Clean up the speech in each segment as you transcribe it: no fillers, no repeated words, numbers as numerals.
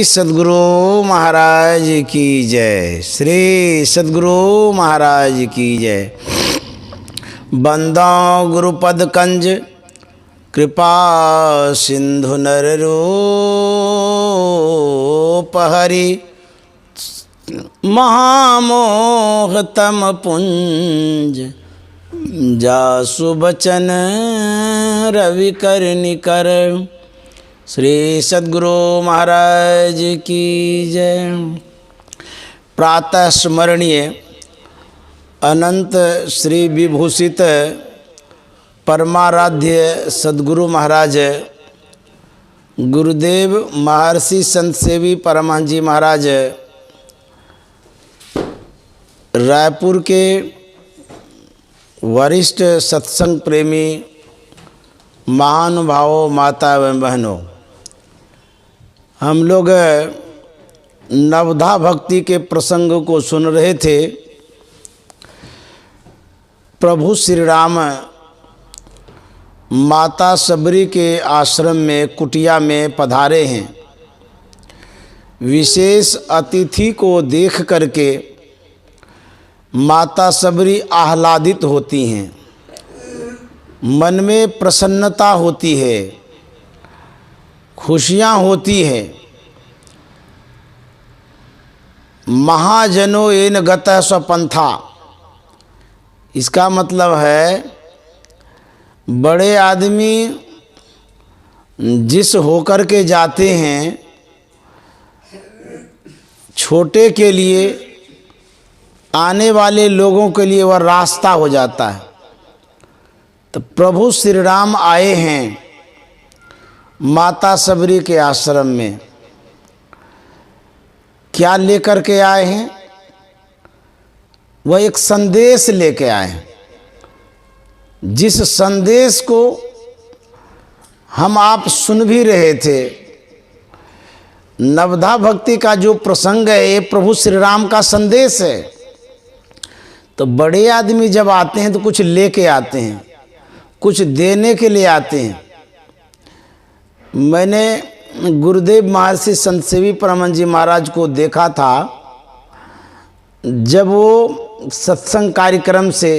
सद्गुरु महाराज की जय। श्री सद्गुरु महाराज की जय। बंदो गुरुपद कंज कृपा सिंधु नर रूप हरि महामोहतम पुंज जासु बचन रवि कर निकर। श्री सद्गुरु महाराज की जय। प्रातः स्मरणीय अनंत श्री विभूषित परमाराध्य सद्गुरु महाराज गुरुदेव महर्षि संत सेवी परमहंस जी महाराज रायपुर के वरिष्ठ सत्संग प्रेमी महानुभावों, माता एवं बहनों, हम लोग नवधा भक्ति के प्रसंग को सुन रहे थे। प्रभु श्री राम माता सबरी के आश्रम में कुटिया में पधारे हैं। विशेष अतिथि को देख करके माता सबरी आह्लादित होती हैं, मन में प्रसन्नता होती है, खुशियाँ होती है। महाजनो येन गतः स्वपंथा, इसका मतलब है बड़े आदमी जिस होकर के जाते हैं, छोटे के लिए, आने वाले लोगों के लिए वह रास्ता हो जाता है। तो प्रभु श्री राम आए हैं माता सबरी के आश्रम में। क्या लेकर के आए हैं? वह एक संदेश लेके आए हैं, जिस संदेश को हम आप सुन भी रहे थे। नवधा भक्ति का जो प्रसंग है, ये प्रभु श्री राम का संदेश है। तो बड़े आदमी जब आते हैं तो कुछ लेके आते हैं, कुछ देने के लिए आते हैं। मैंने गुरुदेव महर्षि संत सेवी परमहंस जी महाराज को देखा था, जब वो सत्संग कार्यक्रम से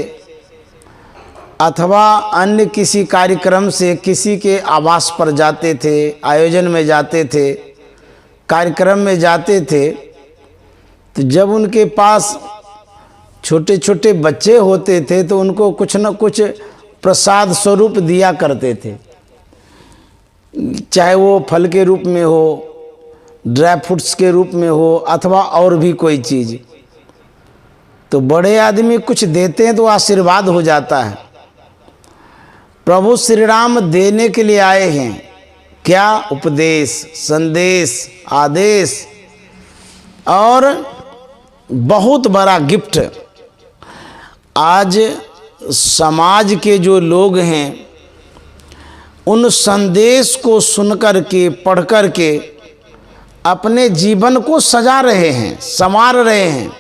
अथवा अन्य किसी कार्यक्रम से किसी के आवास पर जाते थे, आयोजन में जाते थे, कार्यक्रम में जाते थे, तो जब उनके पास छोटे छोटे बच्चे होते थे तो उनको कुछ न कुछ प्रसाद स्वरूप दिया करते थे, चाहे वो फल के रूप में हो, ड्राई फ्रूट्स के रूप में हो, अथवा और भी कोई चीज़। तो बड़े आदमी कुछ देते हैं तो आशीर्वाद हो जाता है। प्रभु श्री राम देने के लिए आए हैं। क्या? उपदेश, संदेश, आदेश और बहुत बड़ा गिफ्ट। आज समाज के जो लोग हैं, उन संदेश को सुनकर के, पढ़कर के अपने जीवन को सजा रहे हैं, संवार रहे हैं।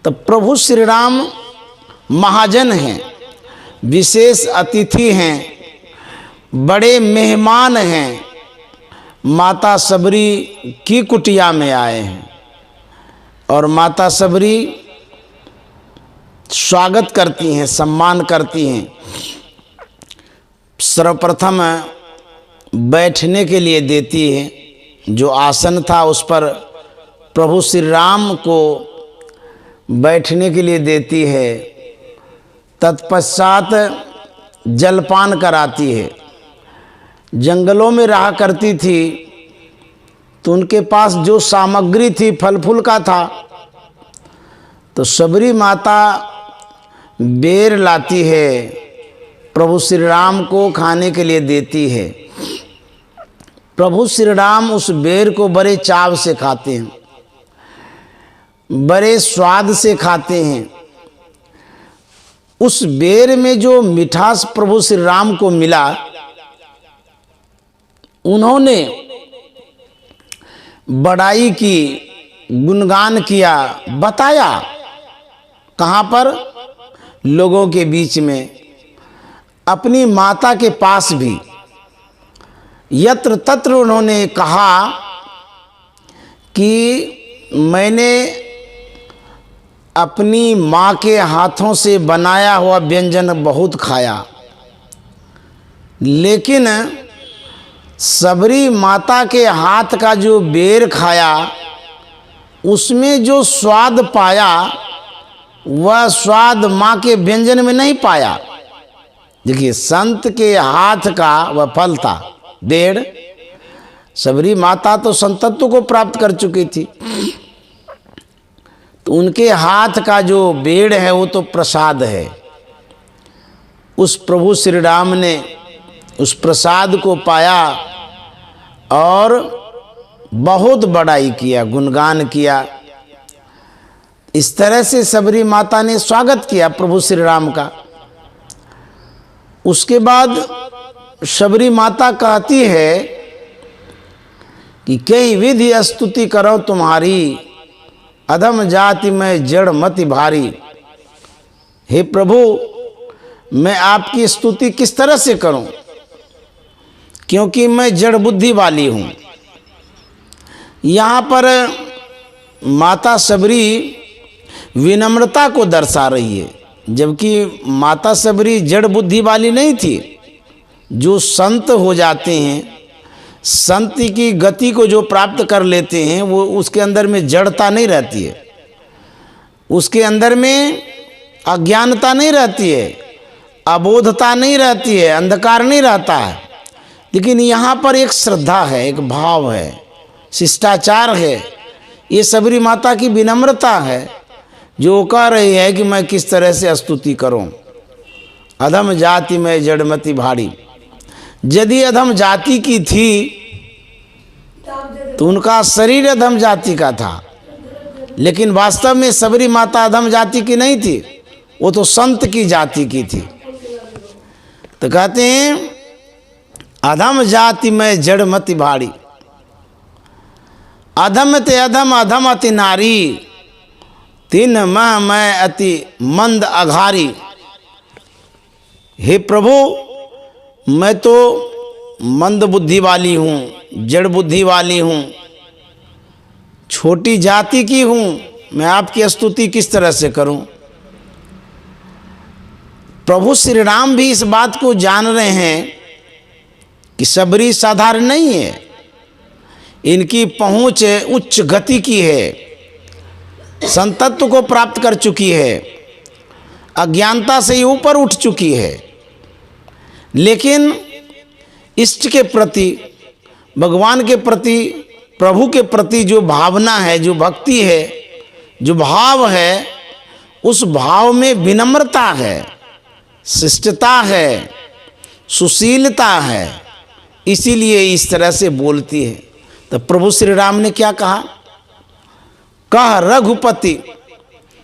तो प्रभु श्री राम महाजन हैं, विशेष अतिथि हैं, बड़े मेहमान हैं। माता सबरी की कुटिया में आए हैं और माता सबरी स्वागत करती हैं, सम्मान करती हैं। सर्वप्रथम बैठने के लिए देती हैं। जो आसन था उस पर प्रभु श्री राम को बैठने के लिए देती है। तत्पश्चात जलपान कराती है। जंगलों में रहा करती थी तो उनके पास जो सामग्री थी फल फूल का था, तो सबरी माता बेर लाती है, प्रभु श्री राम को खाने के लिए देती है। प्रभु श्री राम उस बेर को बड़े चाव से खाते हैं, बड़े स्वाद से खाते हैं। उस बेर में जो मिठास प्रभु श्री राम को मिला, उन्होंने बड़ाई की, गुणगान किया, बताया। कहाँ पर? लोगों के बीच में, अपनी माता के पास भी। यत्र तत्र उन्होंने कहा कि मैंने अपनी माँ के हाथों से बनाया हुआ व्यंजन बहुत खाया, लेकिन सबरी माता के हाथ का जो बेर खाया उसमें जो स्वाद पाया वह स्वाद माँ के व्यंजन में नहीं पाया। देखिए, संत के हाथ का वह फल था बेर। सबरी माता तो संतत्व को प्राप्त कर चुकी थी, तो उनके हाथ का जो बेड़ है वो तो प्रसाद है। उस प्रभु श्री राम ने उस प्रसाद को पाया और बहुत बड़ाई किया, गुणगान किया। इस तरह से सबरी माता ने स्वागत किया प्रभु श्री राम का। उसके बाद सबरी माता कहती है कि कई विधि स्तुति करो तुम्हारी, अधम जाति में जड़ मति भारी। हे प्रभु, मैं आपकी स्तुति किस तरह से करूं, क्योंकि मैं जड़ बुद्धि वाली हूं। यहाँ पर माता सबरी विनम्रता को दर्शा रही है, जबकि माता सबरी जड़ बुद्धि वाली नहीं थी। जो संत हो जाते हैं, संत की गति को जो प्राप्त कर लेते हैं, वो उसके अंदर में जड़ता नहीं रहती है, उसके अंदर में अज्ञानता नहीं रहती है, अबोधता नहीं रहती है, अंधकार नहीं रहता है। लेकिन यहाँ पर एक श्रद्धा है, एक भाव है, शिष्टाचार है। ये सबरी माता की विनम्रता है जो कह रही है कि मैं किस तरह से स्तुति करूं। अधम जाति में जड़मति भारी। यदि अधम जाति की थी तो उनका शरीर अधम जाति का था, लेकिन वास्तव में सबरी माता अधम जाति की नहीं थी, वो तो संत की जाति की थी। तो कहते हैं अधम जाति में जड़मति भारी। अधम ते अधम, अधम अति नारी, तीन मैं अति मंद अघारी। हे प्रभु, मैं तो मंद बुद्धि वाली हूँ, जड़ बुद्धि वाली हूँ, छोटी जाति की हूँ, मैं आपकी स्तुति किस तरह से करूँ। प्रभु श्री राम भी इस बात को जान रहे हैं कि सबरी साधारण नहीं है, इनकी पहुँच उच्च गति की है, संतत्व को प्राप्त कर चुकी है, अज्ञानता से ऊपर उठ चुकी है। लेकिन इष्ट के प्रति, भगवान के प्रति, प्रभु के प्रति जो भावना है, जो भक्ति है, जो भाव है, उस भाव में विनम्रता है, शिष्टता है, सुशीलता है, इसीलिए इस तरह से बोलती है। तो प्रभु श्री राम ने क्या कहा? कह रघुपति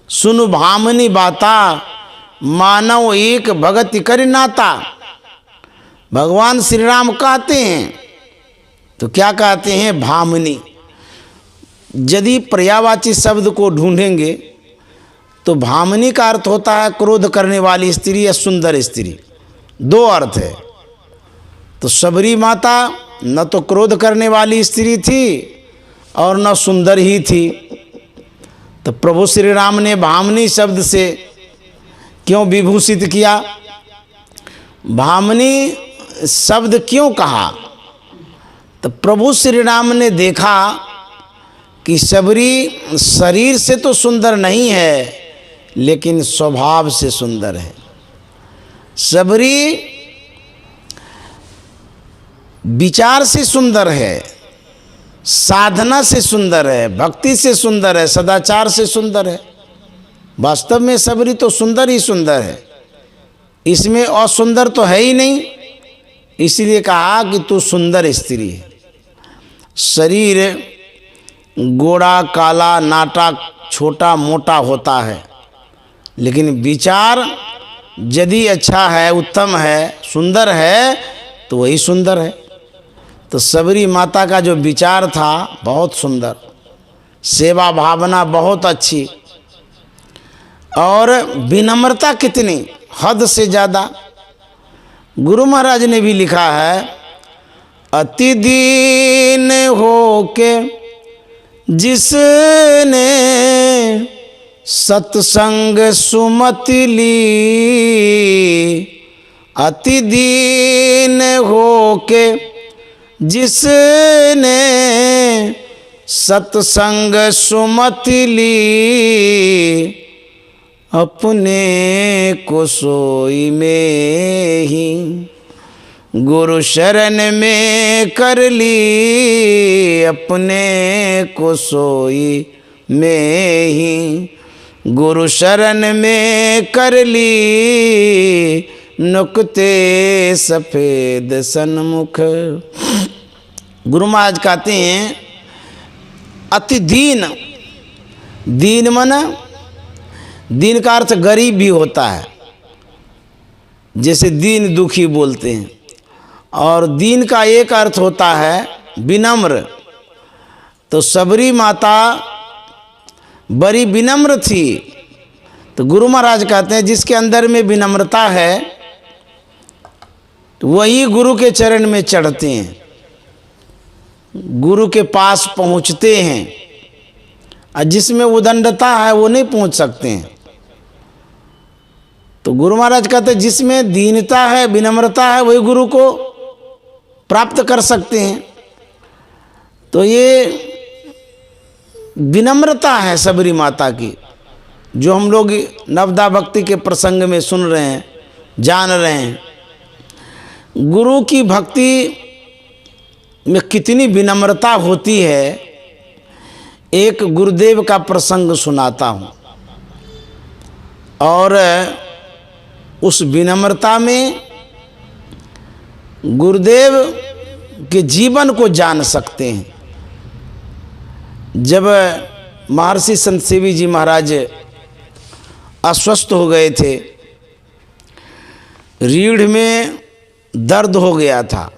सुनु भामनी बाता, मानव एक भगति करि नाता। भगवान श्री राम कहते हैं, तो क्या कहते हैं? भामनी। यदि पर्यायवाची शब्द को ढूंढेंगे तो भामनी का अर्थ होता है क्रोध करने वाली स्त्री या सुंदर स्त्री। दो अर्थ है। तो सबरी माता न तो क्रोध करने वाली स्त्री थी और न सुंदर ही थी। तो प्रभु श्री राम ने भामनी शब्द से क्यों विभूषित किया? भामनी शब्द क्यों कहा? तो प्रभु श्री राम ने देखा कि सबरी शरीर से तो सुंदर नहीं है, लेकिन स्वभाव से सुंदर है। सबरी विचार से सुंदर है, साधना से सुंदर है, भक्ति से सुंदर है, सदाचार से सुंदर है। वास्तव में सबरी तो सुंदर ही सुंदर है, इसमें असुंदर तो है ही नहीं। इसलिए कहा कि तू सुंदर स्त्री है। शरीर गोरा, काला, नाटा, छोटा, मोटा होता है, लेकिन विचार यदि अच्छा है, उत्तम है, सुंदर है, तो वही सुंदर है। तो सबरी माता का जो विचार था बहुत सुंदर, सेवा भावना बहुत अच्छी, और विनम्रता कितनी, हद से ज़्यादा। गुरु महाराज ने भी लिखा है, अति दीन हो के जिसने सत्संग सुमति ली, अति दीन होके जिसने सत्संग सुमति ली, अपने को सोई में ही गुरु शरण में कर ली, अपने को सोई में ही गुरु शरण में कर ली, नुक्ते सफेद सन्मुख। गुरु महाराज कहते हैं अति दीन, दीन माना, दीन का अर्थ गरीब भी होता है, जैसे दीन दुखी बोलते हैं, और दीन का एक अर्थ होता है विनम्र। तो सबरी माता बड़ी विनम्र थी, तो गुरु महाराज कहते हैं जिसके अंदर में विनम्रता है तो वही गुरु के चरण में चढ़ते हैं, गुरु के पास पहुंचते हैं, और जिसमें उदंडता है वो नहीं पहुंच सकते हैं। तो गुरु महाराज कहते हैं जिसमें दीनता है, विनम्रता है, वही गुरु को प्राप्त कर सकते हैं। तो ये विनम्रता है सबरी माता की, जो हम लोग नवदा भक्ति के प्रसंग में सुन रहे हैं, जान रहे हैं। गुरु की भक्ति में कितनी विनम्रता होती है, एक गुरुदेव का प्रसंग सुनाता हूँ, और उस विनम्रता में गुरुदेव के जीवन को जान सकते हैं। जब महर्षि संत सेवी जी महाराज अस्वस्थ हो गए थे, रीढ़ में दर्द हो गया था,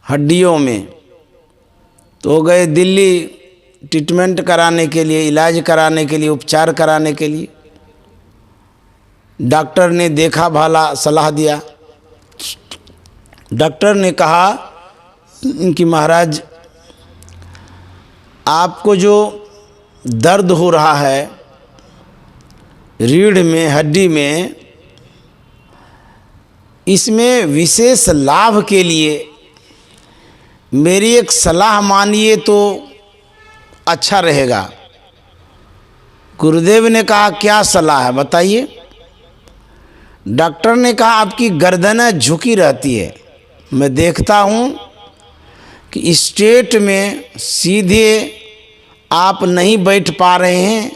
हड्डियों में, तो गए दिल्ली ट्रीटमेंट कराने के लिए, इलाज कराने के लिए, उपचार कराने के लिए। डॉक्टर ने देखा भाला, सलाह दिया। डॉक्टर ने कहा कि महाराज आपको जो दर्द हो रहा है रीढ़ में, हड्डी में, इसमें विशेष लाभ के लिए मेरी एक सलाह मानिए तो अच्छा रहेगा। गुरुदेव ने कहा क्या सलाह है बताइए। डॉक्टर ने कहा आपकी गर्दन झुकी रहती है, मैं देखता हूँ कि स्ट्रेट में सीधे आप नहीं बैठ पा रहे हैं,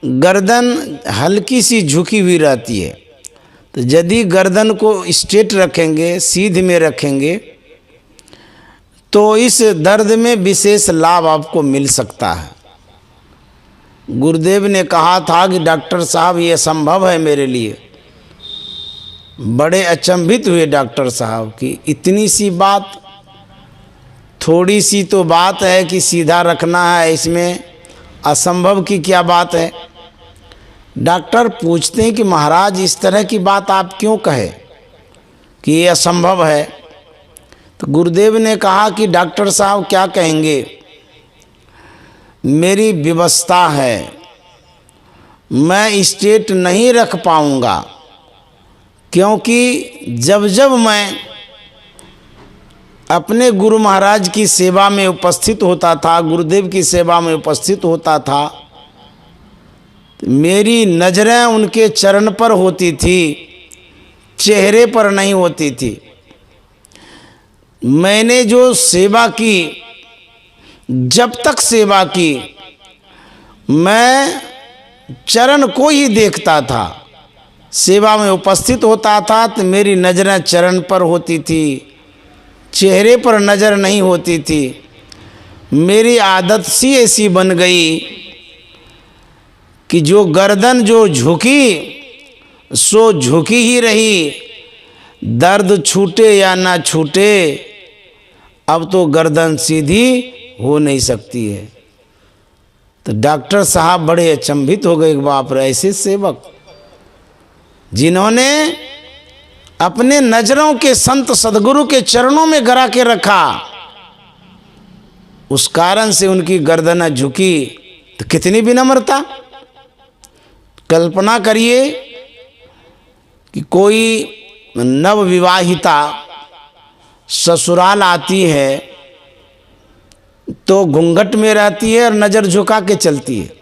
गर्दन हल्की सी झुकी हुई रहती है। तो यदि गर्दन को स्ट्रेट रखेंगे, सीध में रखेंगे, तो इस दर्द में विशेष लाभ आपको मिल सकता है। गुरुदेव ने कहा था कि डॉक्टर साहब ये संभव है मेरे लिए। बड़े अचंभित हुए डॉक्टर साहब कि इतनी सी बात, थोड़ी सी तो बात है कि सीधा रखना है, इसमें असंभव की क्या बात है। डॉक्टर पूछते हैं कि महाराज इस तरह की बात आप क्यों कहे कि ये असंभव है। तो गुरुदेव ने कहा कि डॉक्टर साहब क्या कहेंगे, मेरी विवशता है, मैं स्ट्रेट नहीं रख पाऊंगा, क्योंकि जब जब मैं अपने गुरु महाराज की सेवा में उपस्थित होता था, गुरुदेव की सेवा में उपस्थित होता था, मेरी नज़रें उनके चरण पर होती थी, चेहरे पर नहीं होती थी। मैंने जो सेवा की, जब तक सेवा की, मैं चरण को ही देखता था। सेवा में उपस्थित होता था तो मेरी नज़रें चरण पर होती थी, चेहरे पर नज़र नहीं होती थी। मेरी आदत सी ऐसी बन गई कि जो गर्दन जो झुकी सो झुकी ही रही, दर्द छूटे या ना छूटे, अब तो गर्दन सीधी हो नहीं सकती है। तो डॉक्टर साहब बड़े अचंभित हो गए, बाप रे, ऐसे सेवक जिन्होंने अपने नजरों के संत सदगुरु के चरणों में गिरा के रखा, उस कारण से उनकी गर्दन झुकी। तो कितनी विनम्रता। कल्पना करिए कि कोई नवविवाहिता ससुराल आती है तो घूंघट में रहती है और नज़र झुका के चलती है।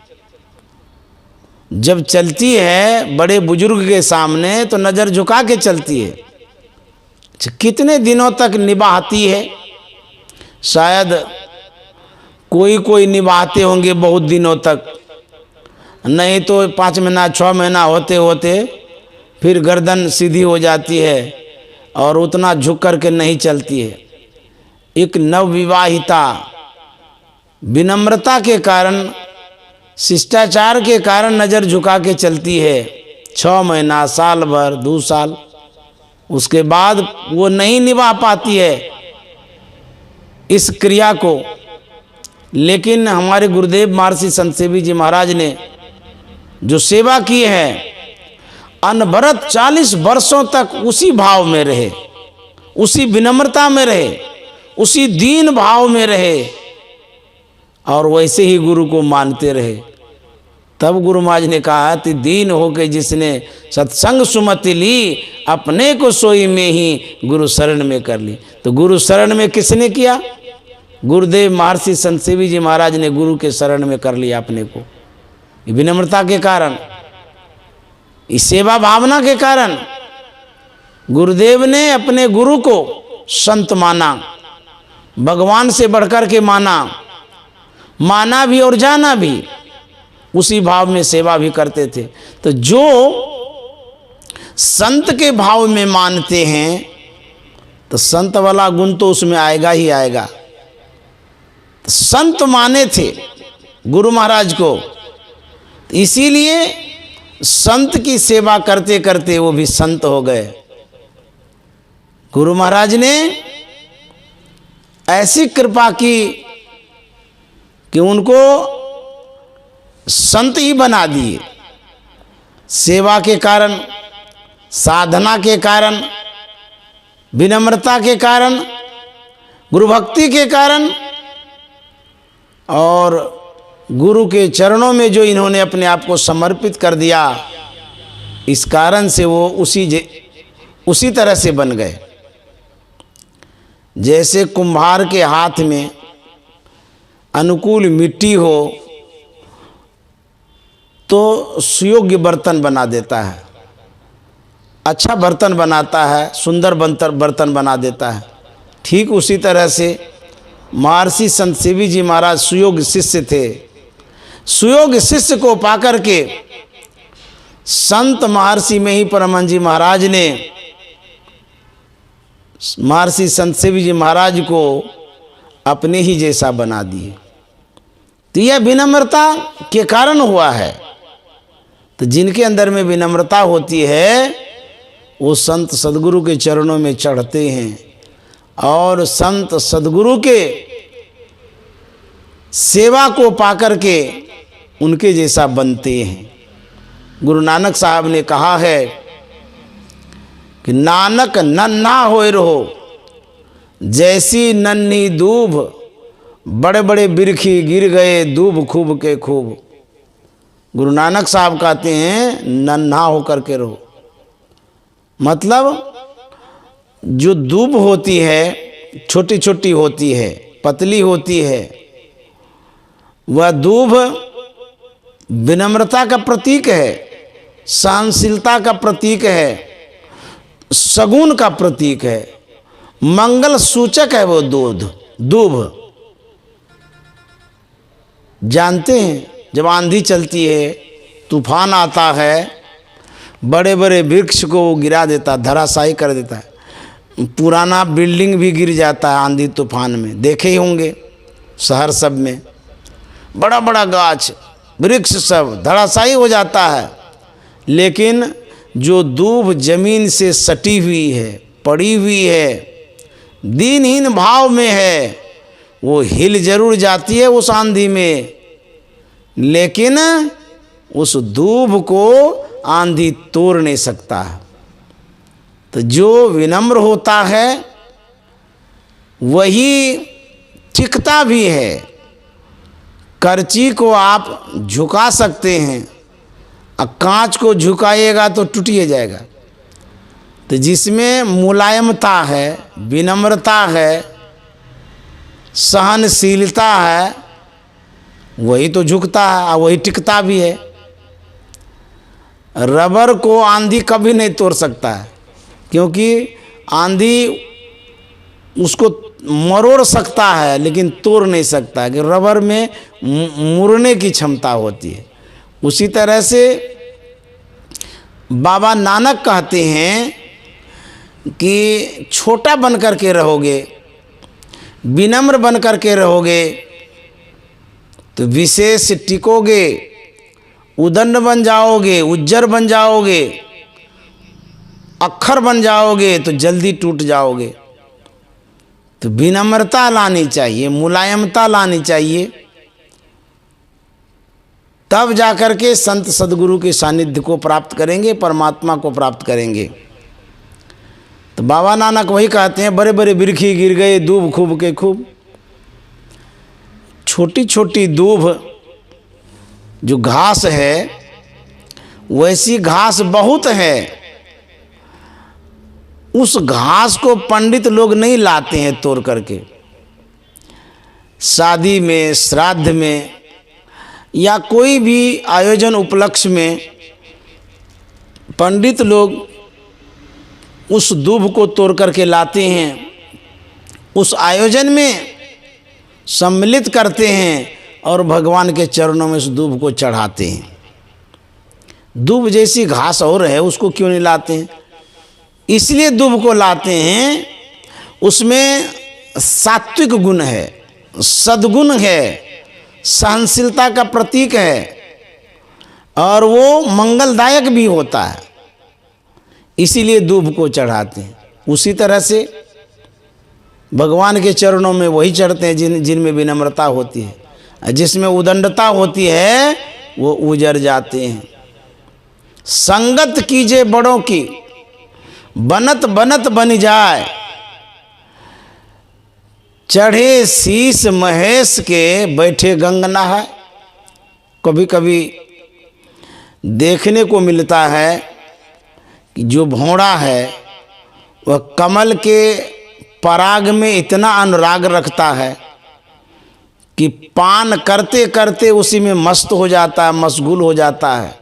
जब चलती है बड़े बुजुर्ग के सामने तो नज़र झुका के चलती है। कितने दिनों तक निभाती है? शायद कोई निभाते होंगे बहुत दिनों तक, नहीं तो 5 महीना 6 महीना होते होते फिर गर्दन सीधी हो जाती है और उतना झुक कर के नहीं चलती है। एक नवविवाहिता विनम्रता के कारण, शिष्टाचार के कारण नज़र झुका के चलती है 6 महीना, साल भर, 2 साल, उसके बाद वो नहीं निभा पाती है इस क्रिया को। लेकिन हमारे गुरुदेव महर्षि संत सेवी जी महाराज ने जो सेवा की है, अनवरत 40 वर्षों तक उसी भाव में रहे, उसी विनम्रता में रहे, उसी दीन भाव में रहे और वैसे ही गुरु को मानते रहे। तब गुरु महाराज ने कहा कि दीन होके जिसने सत्संग सुमति ली, अपने को सोई में ही गुरु शरण में कर ली। तो गुरु शरण में किसने किया? गुरुदेव महर्षि संत सेवी जी महाराज ने गुरु के शरण में कर लिया अपने को, विनम्रता के कारण, इस सेवा भावना के कारण। गुरुदेव ने अपने गुरु को संत माना, भगवान से बढ़कर के माना भी और जाना भी, उसी भाव में सेवा भी करते थे। तो जो संत के भाव में मानते हैं तो संत वाला गुण तो उसमें आएगा ही आएगा। तो संत माने थे गुरु महाराज को, इसीलिए संत की सेवा करते करते वो भी संत हो गए। गुरु महाराज ने ऐसी कृपा की कि उनको संत ही बना दिए। सेवा के कारण, साधना के कारण, विनम्रता के कारण, गुरु भक्ति के कारण और गुरु के चरणों में जो इन्होंने अपने आप को समर्पित कर दिया, इस कारण से वो उसी तरह से बन गए। जैसे कुम्हार के हाथ में अनुकूल मिट्टी हो तो सुयोग्य बर्तन बना देता है, अच्छा बर्तन बनाता है, सुंदर बर्तन बना देता है। ठीक उसी तरह से महर्षि संत सेवी जी महाराज सुयोग्य शिष्य थे। सुयोग्य शिष्य को पाकर के संत महर्षि में ही परमहंस जी महाराज ने महर्षि संत सेवी जी महाराज को अपने ही जैसा बना दिए। तो यह विनम्रता के कारण हुआ है। तो जिनके अंदर में विनम्रता होती है वो संत सदगुरु के चरणों में चढ़ते हैं और संत सदगुरु के सेवा को पाकर के उनके जैसा बनते हैं। गुरु नानक साहब ने कहा है कि नानक नन्हा होए रहो, जैसी नन्ही दूब, बड़े बड़े बिरखी गिर गए दूब खूब के खूब। गुरु नानक साहब कहते हैं नन्हा होकर के रहो, मतलब जो दूब होती है छोटी छोटी होती है, पतली होती है, वह दूब विनम्रता का प्रतीक है, सहनशीलता का प्रतीक है, सगुण का प्रतीक है, मंगल सूचक है वो दूब। जानते हैं जब आंधी चलती है, तूफान आता है, बड़े बड़े वृक्ष को गिरा देता, धराशायी कर देता है, पुराना बिल्डिंग भी गिर जाता है आंधी तूफान में, देखे ही होंगे शहर सब में, बड़ा बड़ा गाछ वृक्ष सब धराशायी हो जाता है। लेकिन जो दूब जमीन से सटी हुई है, पड़ी हुई है, दीनहीन भाव में है, वो हिल जरूर जाती है उस आंधी में, लेकिन उस दूब को आंधी तोड़ नहीं सकता। तो जो विनम्र होता है वही टिकता भी है। करची को आप झुका सकते हैं, और कांच को झुकाइएगा तो टूटिए जाएगा। तो जिसमें मुलायमता है, विनम्रता है, सहनशीलता है, वही तो झुकता है और वही टिकता भी है। रबर को आंधी कभी नहीं तोड़ सकता है, क्योंकि आंधी उसको मरोड़ सकता है लेकिन तोड़ नहीं सकता है, कि रबर में मुड़ने की क्षमता होती है। उसी तरह से बाबा नानक कहते हैं कि छोटा बन कर के रहोगे, विनम्र बन कर के रहोगे तो विशेष टिकोगे, उदंड बन जाओगे, उज्जर बन जाओगे, अक्षर बन जाओगे तो जल्दी टूट जाओगे। तो विनम्रता लानी चाहिए, मुलायमता लानी चाहिए, तब जाकर के संत सदगुरु के सानिध्य को प्राप्त करेंगे, परमात्मा को प्राप्त करेंगे। तो बाबा नानक वही कहते हैं, बड़े बड़े बिरखी गिर गए दूब खूब के खूब। छोटी छोटी दूब जो घास है, वैसी घास बहुत है। उस घास को पंडित लोग नहीं लाते हैं तोड़ करके। शादी में, श्राद्ध में या कोई भी आयोजन उपलक्ष्य में पंडित लोग उस दूब को तोड़ करके लाते हैं, उस आयोजन में सम्मिलित करते हैं और भगवान के चरणों में उस दूब को चढ़ाते हैं। दूब जैसी घास और है, उसको क्यों नहीं लाते हैं? इसलिए दूब को लाते हैं, उसमें सात्विक गुण है, सद्गुण है, सहनशीलता का प्रतीक है और वो मंगलदायक भी होता है, इसीलिए दूब को चढ़ाते हैं। उसी तरह से भगवान के चरणों में वही चढ़ते हैं जिनमें विनम्रता होती है। जिसमें उदंडता होती है वो उजर जाते हैं। संगत कीजिए बड़ों की, बनत बनत बन जाए, चढ़े शीश महेश के बैठे गंग नहाए। कभी कभी देखने को मिलता है कि जो भौंरा है वह कमल के पराग में इतना अनुराग रखता है कि पान करते करते उसी में मस्त हो जाता है, मशगूल हो जाता है।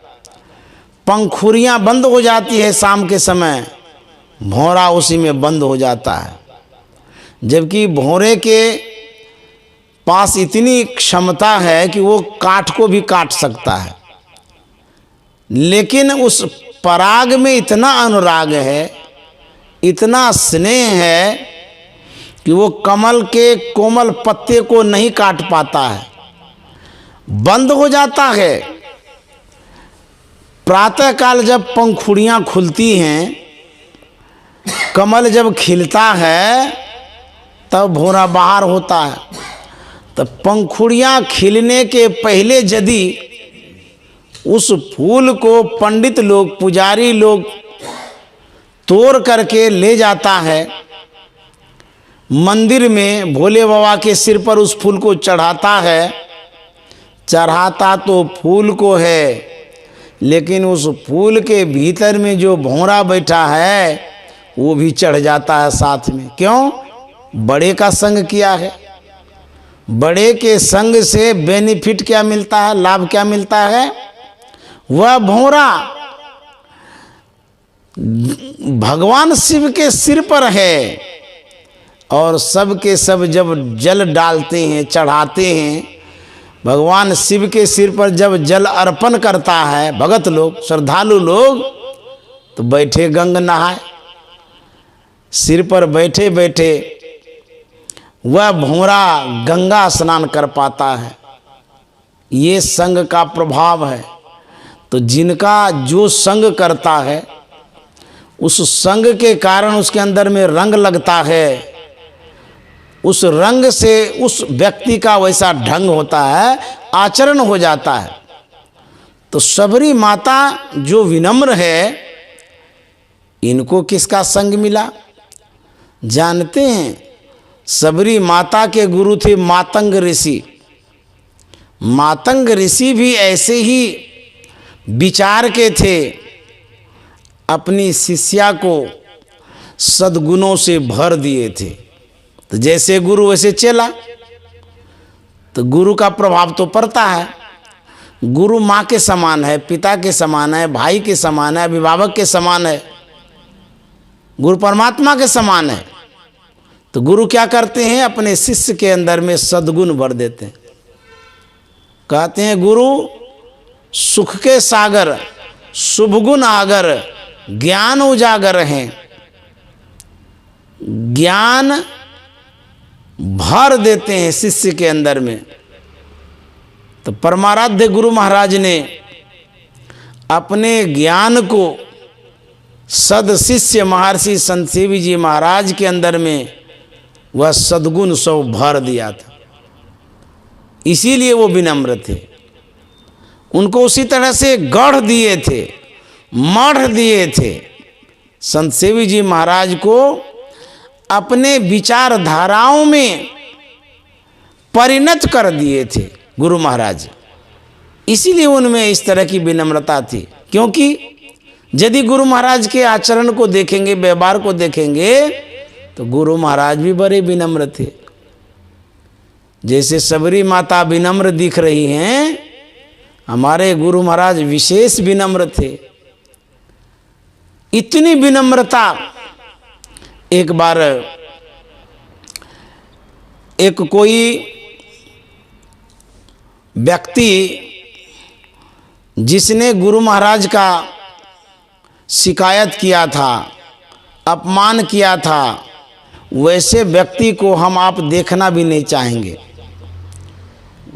पंखुड़ियाँ बंद हो जाती है शाम के समय, भौंरा उसी में बंद हो जाता है। जबकि भौरे के पास इतनी क्षमता है कि वो काठ को भी काट सकता है, लेकिन उस पराग में इतना अनुराग है, इतना स्नेह है कि वो कमल के कोमल पत्ते को नहीं काट पाता है, बंद हो जाता है। प्रातःकाल जब पंखुड़ियाँ खुलती हैं, कमल जब खिलता है, तब भौरा बाहर होता है। तब पंखुड़ियाँ खिलने के पहले यदि उस फूल को पंडित लोग, पुजारी लोग तोड़ करके ले जाता है, मंदिर में भोले बाबा के सिर पर उस फूल को चढ़ाता है, चढ़ाता तो फूल को है, लेकिन उस फूल के भीतर में जो भौरा बैठा है वो भी चढ़ जाता है साथ में। क्यों? बड़े का संग किया है। बड़े के संग से बेनिफिट क्या मिलता है, लाभ क्या मिलता है? वह भौरा भगवान शिव के सिर पर है, और सब के सब जब जल डालते हैं, चढ़ाते हैं, भगवान शिव के सिर पर जब जल अर्पण करता है भगत लोग, श्रद्धालु लोग, तो बैठे गंग नहाए। सिर पर बैठे बैठे वह भौरा गंगा स्नान कर पाता है। ये संग का प्रभाव है। तो जिनका जो संग करता है, उस संग के कारण उसके अंदर में रंग लगता है, उस रंग से उस व्यक्ति का वैसा ढंग होता है, आचरण हो जाता है। तो सबरी माता जो विनम्र है, इनको किसका संग मिला जानते हैं? सबरी माता के गुरु थे मातंग ऋषि। मातंग ऋषि भी ऐसे ही विचार के थे, अपनी शिष्या को सद्गुणों से भर दिए थे। तो जैसे गुरु वैसे चेला, तो गुरु का प्रभाव तो पड़ता है। गुरु माँ के समान है, पिता के समान है, भाई के समान है, अभिभावक के समान है, गुरु परमात्मा के समान है। तो गुरु क्या करते हैं, अपने शिष्य के अंदर में सद्गुण भर देते हैं। कहते हैं गुरु सुख के सागर, शुभ गुण आगर, ज्ञान उजागर हैं। ज्ञान भर देते हैं शिष्य के अंदर में। तो परमाराध्य गुरु महाराज ने अपने ज्ञान को सद शिष्य महर्षि संत सेवी जी महाराज के अंदर में वह सद्गुण सब भर दिया था। इसीलिए वो विनम्र थे। उनको उसी तरह से गढ़ दिए थे, मढ़ दिए थे। संत सेवी जी महाराज को अपने विचारधाराओं में परिणत कर दिए थे गुरु महाराज। इसीलिए उनमें इस तरह की विनम्रता थी। क्योंकि यदि गुरु महाराज के आचरण को देखेंगे, व्यवहार को देखेंगे, तो गुरु महाराज भी बड़े विनम्र थे। जैसे सबरी माता विनम्र दिख रही हैं, हमारे गुरु महाराज विशेष विनम्र थे। इतनी विनम्रता, एक बार एक कोई व्यक्ति जिसने गुरु महाराज का शिकायत किया था, अपमान किया था, वैसे व्यक्ति को हम आप देखना भी नहीं चाहेंगे।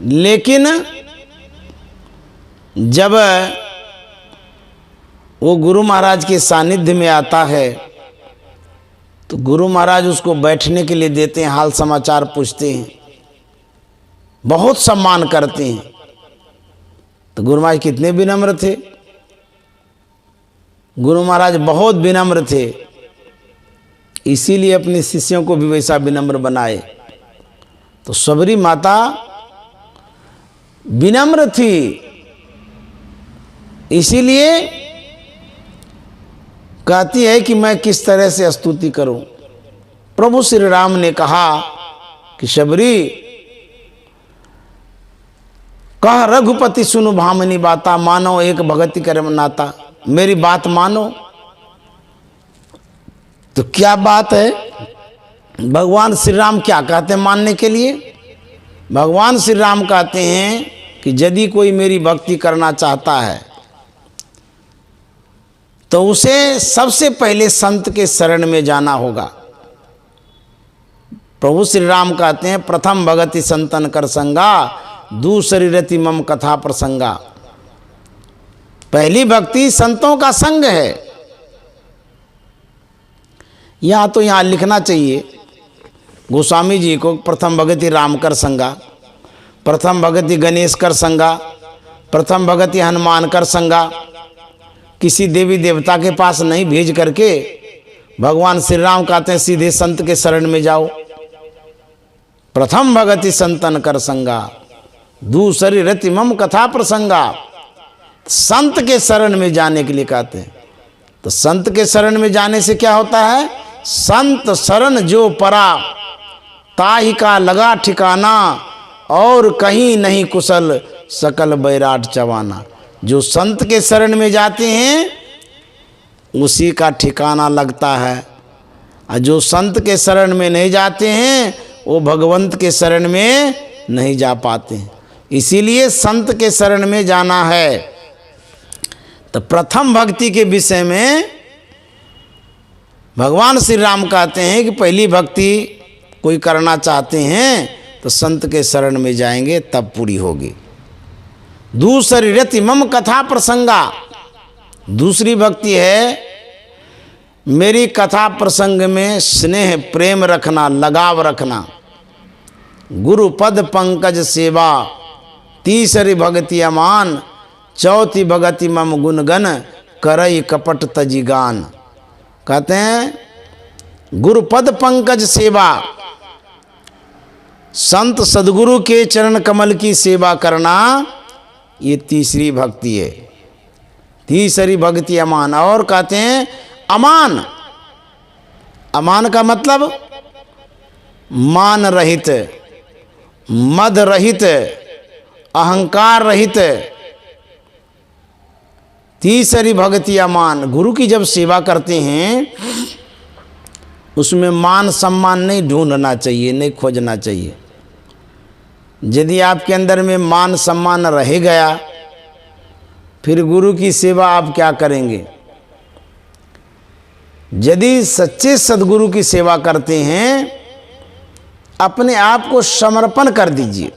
लेकिन जब वो गुरु महाराज के सानिध्य में आता है तो गुरु महाराज उसको बैठने के लिए देते हैं, हाल समाचार पूछते हैं, बहुत सम्मान करते हैं। तो गुरु महाराज कितने विनम्र थे। गुरु महाराज बहुत विनम्र थे, इसीलिए अपने शिष्यों को भी वैसा विनम्र बनाए। तो सबरी माता विनम्र थी, इसीलिए कहती है कि मैं किस तरह से स्तुति करूं। प्रभु श्री राम ने कहा कि शबरी, कह रघुपति सुनु भामनी बाता, मानो एक भगति कर्म नाता। मेरी बात मानो। तो क्या बात है? भगवान श्री राम क्या कहते हैं मानने के लिए? भगवान श्री राम कहते हैं कि यदि कोई मेरी भक्ति करना चाहता है तो उसे सबसे पहले संत के शरण में जाना होगा। प्रभु श्री राम कहते हैं प्रथम भगति संतन कर संगा, दूसरी रति मम कथा प्रसंगा। पहली भक्ति संतों का संग है। या तो यहाँ लिखना चाहिए गोस्वामी जी को, प्रथम भगति राम कर संगा, प्रथम भगति गणेश कर संगा, प्रथम भगति हनुमान कर संगा। किसी देवी देवता के पास नहीं भेज करके भगवान श्री राम कहते हैं सीधे संत के शरण में जाओ। प्रथम भगति संतन कर संगा, दूसरी रति मम कथा प्रसंगा। संत के शरण में जाने के लिए कहते हैं। तो संत के शरण में जाने से क्या होता है? संत शरण जो परा, ताहि का लगा ठिकाना, और कहीं नहीं कुशल सकल बैराट चवाना। जो संत के शरण में जाते हैं उसी का ठिकाना लगता है, और जो संत के शरण में नहीं जाते हैं वो भगवंत के शरण में नहीं जा पाते हैं। इसीलिए संत के शरण में जाना है। तो प्रथम भक्ति के विषय में भगवान श्री राम कहते हैं कि पहली भक्ति कोई करना चाहते हैं तो संत के शरण में जाएंगे तब पूरी होगी। दूसरी रति मम कथा प्रसंगा, दूसरी भक्ति है मेरी कथा प्रसंग में स्नेह प्रेम रखना, लगाव रखना। गुरु पद पंकज सेवा, तीसरी भक्ति अमान, चौथी भगति मम गुणगन, करई कपट तजिगान। कहते हैं गुरु पद पंकज सेवा, संत सदगुरु के चरण कमल की सेवा करना, ये तीसरी भक्ति है। तीसरी भक्ति अमान। और कहते हैं अमान, अमान का मतलब मान रहित, मद रहित, अहंकार रहित। तीसरी भक्ति अमान। गुरु की जब सेवा करते हैं उसमें मान सम्मान नहीं ढूंढना चाहिए, नहीं खोजना चाहिए। यदि आपके अंदर में मान सम्मान रह गया, फिर गुरु की सेवा आप क्या करेंगे? यदि सच्चे सदगुरु की सेवा करते हैं, अपने आप को समर्पण कर दीजिए।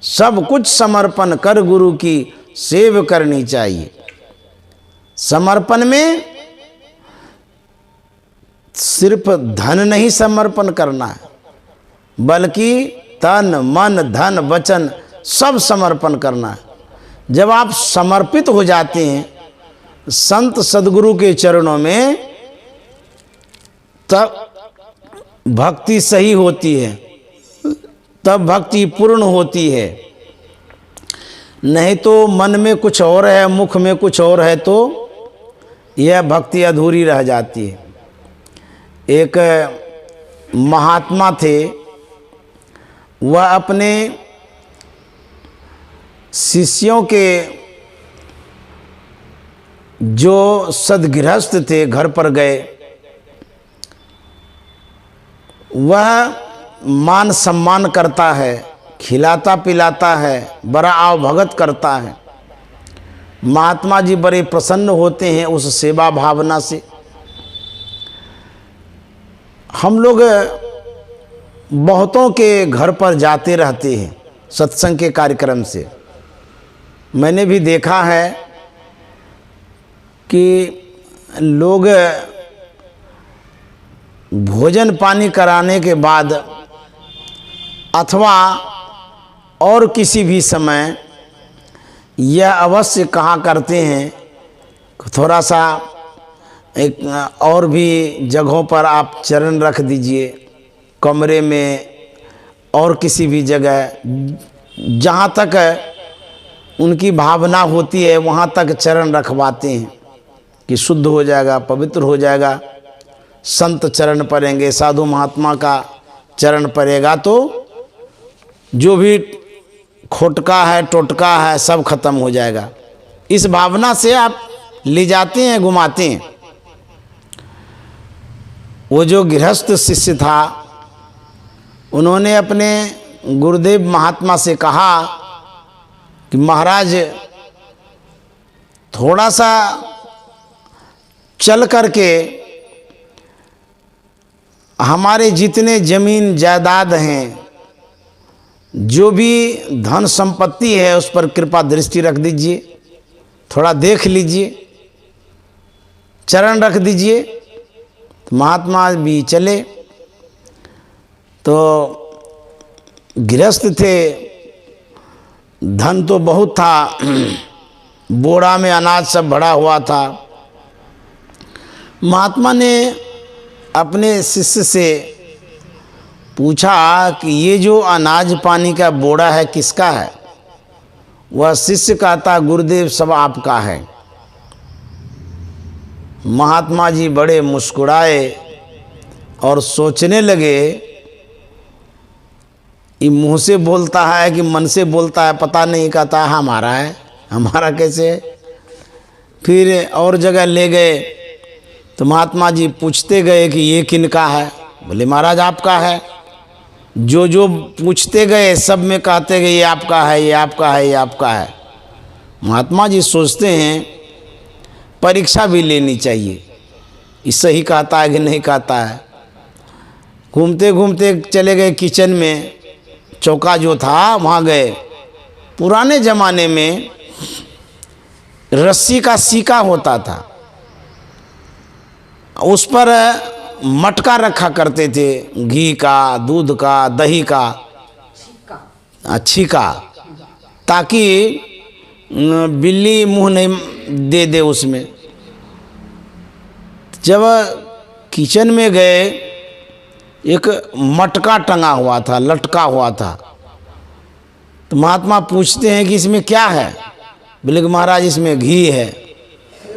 सब कुछ समर्पण कर गुरु की सेवा करनी चाहिए। समर्पण में सिर्फ धन नहीं समर्पण करना है, बल्कि तन मन धन वचन सब समर्पण करना है। जब आप समर्पित हो जाते हैं संत सदगुरु के चरणों में, तब भक्ति सही होती है, तब भक्ति पूर्ण होती है। नहीं तो मन में कुछ और है, मुख में कुछ और है, तो यह भक्ति अधूरी रह जाती है। एक महात्मा थे, वह अपने शिष्यों के जो सदगृहस्थ थे घर पर गए। वह मान सम्मान करता है, खिलाता पिलाता है, बड़ा आवभगत करता है। महात्मा जी बड़े प्रसन्न होते हैं उस सेवा भावना से। हम लोग बहुतों के घर पर जाते रहते हैं सत्संग के कार्यक्रम से। मैंने भी देखा है कि लोग भोजन पानी कराने के बाद अथवा और किसी भी समय यह अवश्य कहा करते हैं, थोड़ा सा एक और भी जगहों पर आप चरण रख दीजिए, कमरे में और किसी भी जगह, जहाँ तक उनकी भावना होती है वहाँ तक चरण रखवाते हैं कि शुद्ध हो जाएगा, पवित्र हो जाएगा। संत चरण पड़ेंगे, साधु महात्मा का चरण पड़ेगा, तो जो भी खोटका है टोटका है सब खत्म हो जाएगा। इस भावना से आप ले जाते हैं, घुमाते हैं। वो जो गृहस्थ शिष्य था, उन्होंने अपने गुरुदेव महात्मा से कहा कि महाराज थोड़ा सा चल करके हमारे जितने जमीन जायदाद हैं, जो भी धन संपत्ति है, उस पर कृपा दृष्टि रख दीजिए, थोड़ा देख लीजिए, चरण रख दीजिए। तो महात्मा भी चले। तो गृहस्थ थे, धन तो बहुत था, बोरा में अनाज सब भरा हुआ था। महात्मा ने अपने शिष्य से पूछा कि ये जो अनाज पानी का बोरा है किसका है? वह शिष्य कहता गुरुदेव सब आपका है। महात्मा जी बड़े मुस्कुराए और सोचने लगे, ये मुंह से बोलता है कि मन से बोलता है पता नहीं, कहता है हमारा है। हमारा कैसे है? फिर और जगह ले गए तो महात्मा जी पूछते गए कि ये किनका है? बोले महाराज आपका है। जो जो पूछते गए सब में कहते गए ये आपका है, ये आपका है, ये आपका है। महात्मा जी सोचते हैं परीक्षा भी लेनी चाहिए, ये सही कहता है कि नहीं कहता है। घूमते घूमते चले गए किचन में, चौका जो था वहाँ गए। पुराने ज़माने में रस्सी का सीका होता था, उस पर मटका रखा करते थे, घी का, दूध का, दही का, छीका, ताकि बिल्ली मुंह नहीं दे दे उसमें। जब किचन में गए एक मटका टंगा हुआ था, लटका हुआ था। तो महात्मा पूछते हैं कि इसमें क्या है? बोले कि महाराज इसमें घी है।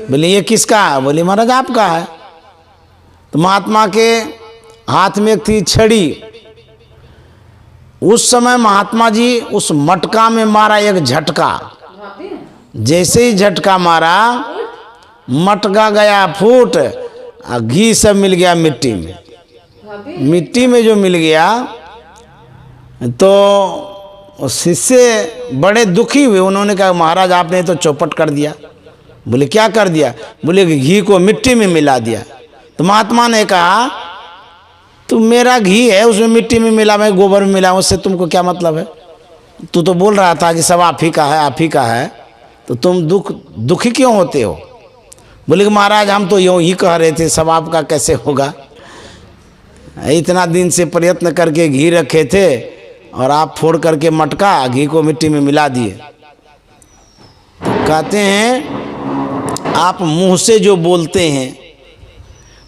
बोले ये किसका है? बोले महाराज आपका है। तो महात्मा के हाथ में थी छड़ी। उस समय महात्मा जी उस मटका में मारा एक झटका। जैसे ही झटका मारा, मटका गया फूट, और घी सब मिल गया मिट्टी में। मिट्टी में जो मिल गया तो शिष्य बड़े दुखी हुए। उन्होंने कहा महाराज आपने तो चौपट कर दिया। बोले क्या कर दिया? बोले कि घी को मिट्टी में मिला दिया। तो महात्मा ने कहा तू मेरा घी है उसमें मिट्टी में मिला, मैं गोबर में मिला, उससे तुमको क्या मतलब है? तू तो बोल रहा था कि सब आप ही का है, आप ही का है, तो तुम दुखी क्यों होते हो? बोले कि महाराज हम तो यूँ ही कह रहे थे, सब आपका कैसे होगा? इतना दिन से प्रयत्न करके घी रखे थे और आप फोड़ करके मटका घी को मिट्टी में मिला दिए। तो कहते हैं आप मुंह से जो बोलते हैं,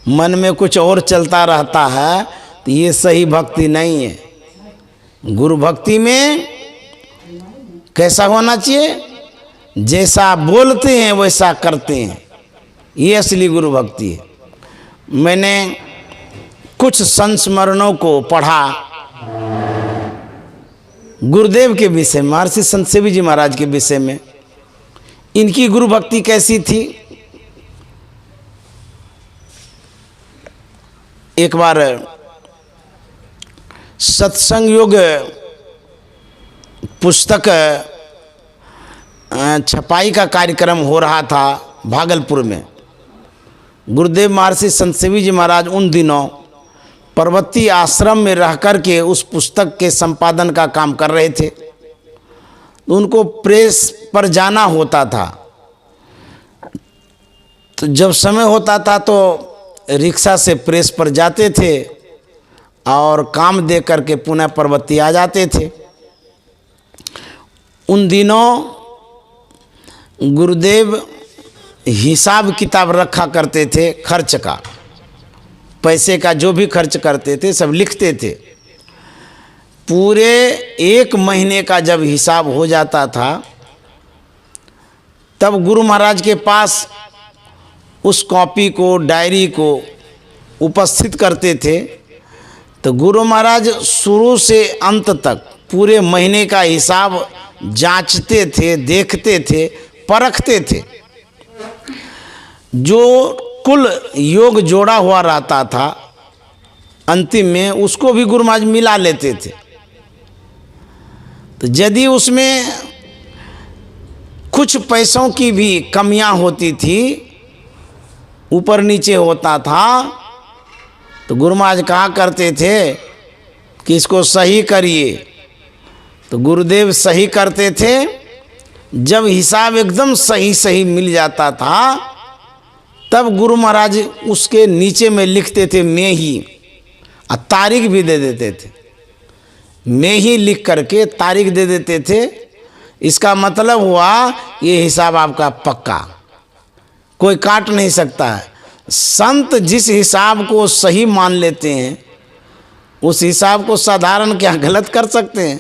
मन में कुछ और चलता रहता है, तो ये सही भक्ति नहीं है। गुरु भक्ति में कैसा होना चाहिए? जैसा बोलते हैं वैसा करते हैं, ये असली गुरु भक्ति है। मैंने कुछ संस्मरणों को पढ़ा गुरुदेव के विषय में, महर्षि संत सेवी जी महाराज के विषय में। इनकी गुरु भक्ति कैसी थी? एक बार सत्संग योग पुस्तक छपाई का कार्यक्रम हो रहा था भागलपुर में। गुरुदेव महर्षि संत सेवी जी महाराज उन दिनों पर्वतीय आश्रम में रह कर के उस पुस्तक के संपादन का काम कर रहे थे। तो उनको प्रेस पर जाना होता था। तो जब समय होता था तो रिक्शा से प्रेस पर जाते थे और काम दे करके पुनः पर्वतीय आ जाते थे। उन दिनों गुरुदेव हिसाब किताब रखा करते थे खर्च का, पैसे का जो भी खर्च करते थे सब लिखते थे। पूरे 1 महीने का जब हिसाब हो जाता था तब गुरु महाराज के पास उस कॉपी को, डायरी को उपस्थित करते थे। तो गुरु महाराज शुरू से अंत तक पूरे महीने का हिसाब जांचते थे, देखते थे, परखते थे। जो कुल योग जोड़ा हुआ रहता था अंतिम में उसको भी गुरु महाराज मिला लेते थे। तो यदि उसमें कुछ पैसों की भी कमियां होती थी, ऊपर नीचे होता था, तो गुरु महाराज कहा करते थे कि इसको सही करिए। तो गुरुदेव सही करते थे। जब हिसाब एकदम सही सही मिल जाता था तब गुरु महाराज उसके नीचे में लिखते थे मैं ही, और तारीख भी दे देते थे। मैं ही लिख करके तारीख दे देते थे। इसका मतलब हुआ ये हिसाब आपका पक्का, कोई काट नहीं सकता है। संत जिस हिसाब को सही मान लेते हैं उस हिसाब को साधारण क्या गलत कर सकते हैं?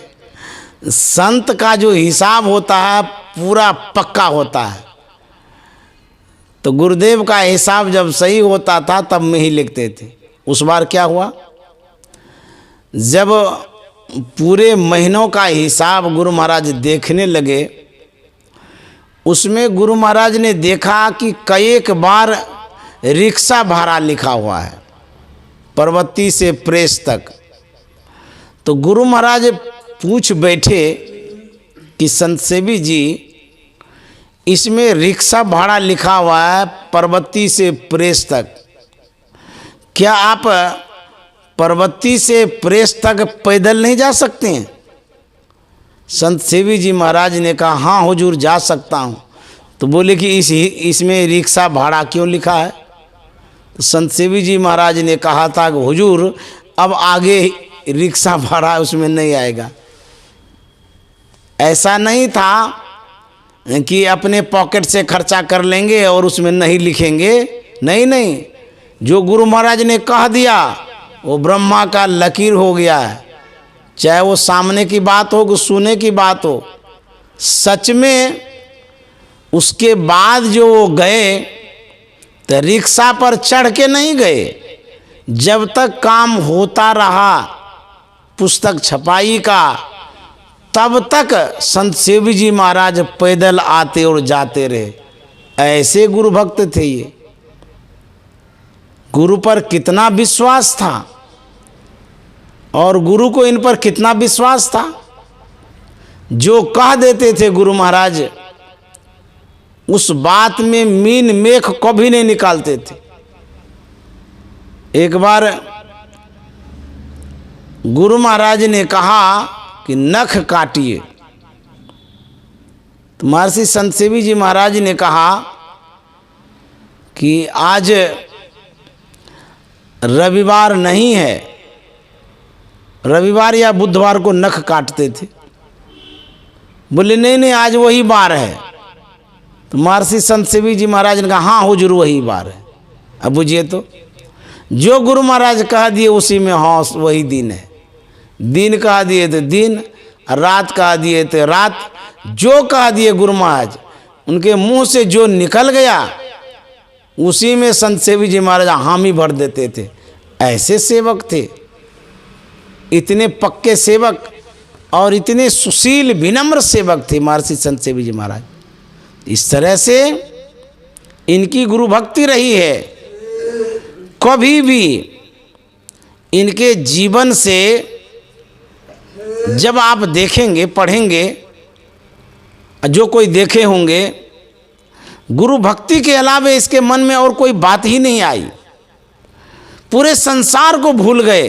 संत का जो हिसाब होता है पूरा पक्का होता है। तो गुरुदेव का हिसाब जब सही होता था तब में ही लिखते थे। उस बार क्या हुआ, जब पूरे महीनों का हिसाब गुरु महाराज देखने लगे, उसमें गुरु महाराज ने देखा कि कई बार रिक्शा भाड़ा लिखा हुआ है पर्वती से प्रेस तक। तो गुरु महाराज पूछ बैठे कि संत सेवी जी, इसमें रिक्शा भाड़ा लिखा हुआ है पर्वती से प्रेस तक, क्या आप पर्वती से प्रेस तक पैदल नहीं जा सकते हैं? संत सेवी जी महाराज ने कहा हाँ हुजूर जा सकता हूँ। तो बोले कि इसमें रिक्शा भाड़ा क्यों लिखा है? तो संत सेवी जी महाराज ने कहा था कि हुजूर अब आगे रिक्शा भाड़ा उसमें नहीं आएगा। ऐसा नहीं था कि अपने पॉकेट से खर्चा कर लेंगे और उसमें नहीं लिखेंगे। नहीं, जो गुरु महाराज ने कह दिया वो ब्रह्मा का लकीर हो गया है, चाहे वो सामने की बात हो कि सुने की बात हो। सच में उसके बाद जो वो गए तो रिक्शा पर चढ़ के नहीं गए, जब तक काम होता रहा पुस्तक छपाई का, तब तक संत सेवी जी महाराज पैदल आते और जाते रहे। ऐसे गुरु भक्त थे ये। गुरु पर कितना विश्वास था और गुरु को इन पर कितना विश्वास था। जो कह देते थे गुरु महाराज, उस बात में मीन मेख कभी नहीं निकालते थे। एक बार गुरु महाराज ने कहा कि नख काटिए, तो महर्षि संत सेवी जी महाराज ने कहा कि आज रविवार नहीं है, रविवार या बुधवार को नख काटते थे। बोले नहीं नहीं आज वही बार है। तो महर्षि संत सेवी जी महाराज ने कहा हाँ हुजूर वही बार है। अब बुझिए तो जो गुरु महाराज कह दिए उसी में हाँ वही दिन है। दिन कह दिए तो दिन, रात कह दिए तो रात। जो कह दिए गुरु महाराज, उनके मुंह से जो निकल गया उसी में संत सेवी जी महाराज हामी भर देते थे। ऐसे सेवक थे, इतने पक्के सेवक और इतने सुशील विनम्र सेवक थे महर्षि संत सेवी जी महाराज। इस तरह से इनकी गुरु भक्ति रही है। कभी भी इनके जीवन से जब आप देखेंगे पढ़ेंगे, जो कोई देखे होंगे, गुरु भक्ति के अलावा इसके मन में और कोई बात ही नहीं आई। पूरे संसार को भूल गए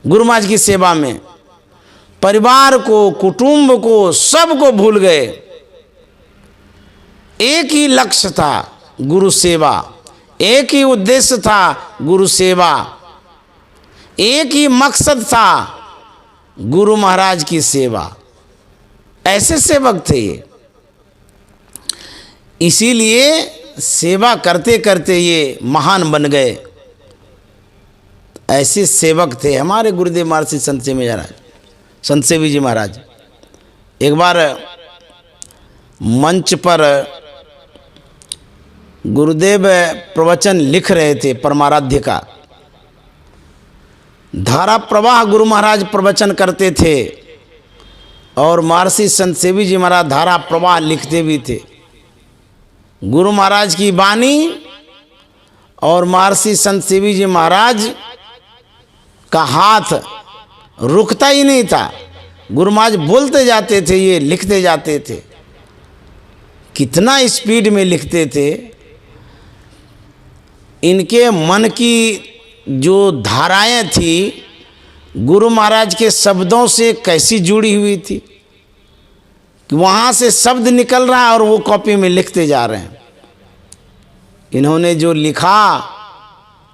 गुरु महाराज की सेवा में, परिवार को, कुटुंब को, सबको भूल गए। एक ही लक्ष्य था गुरु सेवा, एक ही उद्देश्य था गुरु सेवा, एक ही मकसद था गुरु महाराज की सेवा। ऐसे सेवक थे ये। इसीलिए सेवा करते करते ये महान बन गए। ऐसे सेवक थे हमारे गुरुदेव महर्षि संत सेवी जी महाराज। एक बार मंच पर गुरुदेव प्रवचन लिख रहे थे परमाराध्य का। धारा प्रवाह गुरु महाराज प्रवचन करते थे और महर्षि संत सेवी जी महाराज धारा प्रवाह लिखते भी थे। गुरु महाराज की वाणी और महर्षि संत सेवी जी महाराज का हाथ रुकता ही नहीं था। गुरु महाराज बोलते जाते थे, ये लिखते जाते थे। कितना स्पीड में लिखते थे। इनके मन की जो धाराएं थी गुरु महाराज के शब्दों से कैसी जुड़ी हुई थी कि वहाँ से शब्द निकल रहा है और वो कॉपी में लिखते जा रहे हैं। इन्होंने जो लिखा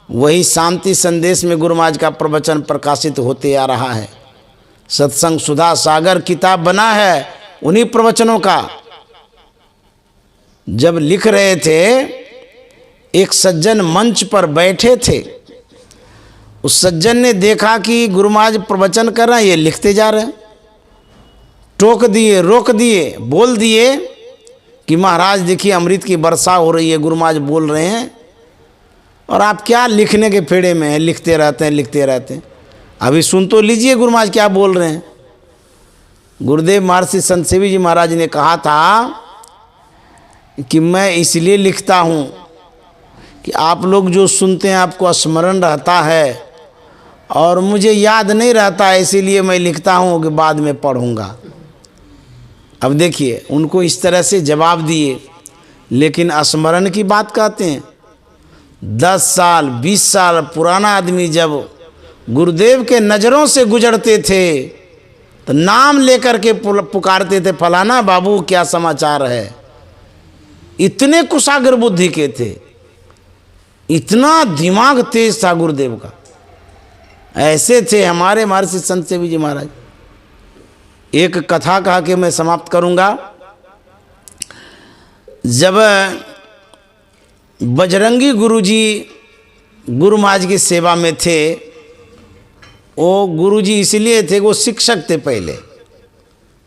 वही शांति संदेश में गुरु महाराज का प्रवचन प्रकाशित होते आ रहा है। सत्संग सुधा सागर किताब बना है उन्हीं प्रवचनों का। जब लिख रहे थे, एक सज्जन मंच पर बैठे थे। उस सज्जन ने देखा कि गुरु महाराज प्रवचन कर रहे हैं, ये लिखते जा रहे हैं। टोक दिए, रोक दिए, बोल दिए कि महाराज देखिए अमृत की वर्षा हो रही है, गुरु महाराज बोल रहे हैं और आप क्या लिखने के फेड़े में हैं, लिखते रहते हैं लिखते रहते हैं। अभी सुन तो लीजिए गुरु महाराज क्या बोल रहे हैं। गुरुदेव महर्षि संत सेवी जी महाराज ने कहा था कि मैं इसलिए लिखता हूँ कि आप लोग जो सुनते हैं आपको स्मरण रहता है और मुझे याद नहीं रहता है, इसीलिए मैं लिखता हूँ कि बाद में पढ़ूँगा। अब देखिए उनको इस तरह से जवाब दिए, लेकिन स्मरण की बात कहते हैं। 10 साल 20 साल पुराना आदमी जब गुरुदेव के नज़रों से गुजरते थे तो नाम लेकर के पुकारते थे, फलाना बाबू क्या समाचार है। इतने कुशाग्र बुद्धि के थे, इतना दिमाग तेज था गुरुदेव का। ऐसे थे हमारे महर्षि संत सेवी जी महाराज। एक कथा कहा के मैं समाप्त करूंगा। जब बजरंगी गुरुजी गुरु महाराज की सेवा में थे वो गुरुजी इसलिए थे, वो शिक्षक थे, पहले